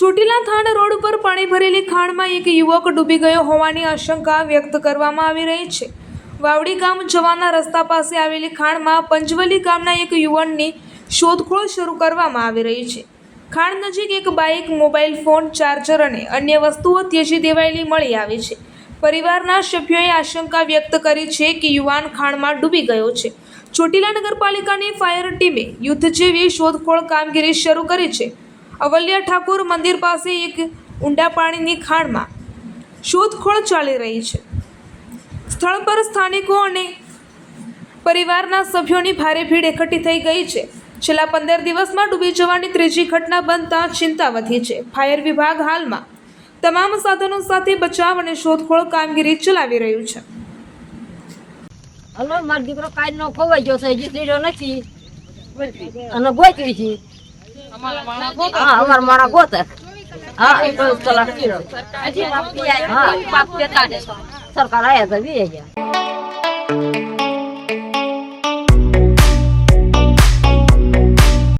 Chotila than road પર પાણી ભરેલી ખાણમાં એક યુવક ડૂબી ગયો હોવાની આશંકા વ્યક્ત કરવામાં આવી રહી છે। વાવડી ગામ જવાના રસ્તા પાસે આવેલી ખાણમાં પંચવલી ગામના એક યુવાનની શોધખોળ શરૂ કરવામાં આવી રહી છે। ખાણ નજીક એક બાઇક, મોબાઈલ ફોન, ચાર્જર અને અન્ય વસ્તુઓ ત્યજી દેવાયેલી મળી આવી છે। પરિવારના સભ્યોએ આશંકા વ્યક્ત કરી છે કે યુવાન ખાણમાં ડૂબી ગયો છે। ચોટીલા નગરપાલિકાની ફાયર ટીમે યુદ્ધ જેવી શોધખોળ કામગીરી શરૂ કરી છે। અવલિયા ઠાકોર મંદિર પાસે એક ઊંડા પાણીની ખાણમાં શોધખોળ ચાલી રહી છે। સ્થળ પર સ્થાનિકો અને પરિવારના સભ્યોની ભારે ભીડ એકઠી થઈ ગઈ છે। છેલ્લા 15 દિવસમાં ડૂબી જવાની ત્રીજી ઘટના બનતા ચિંતા વધી છે। ફાયર વિભાગ હાલમાં તમામ સાધનો સાથે બચાવ અને શોધખોળ કામગીરી ચલાવી રહ્યું છે। હલો, મારો દીકરો કાઈ નો ખોવાઈ ગયો છે, હજી લીધો નથી અને ગોતવી છે। અમારા મારા ગોતે સરકાર આયા તો વી ગયા।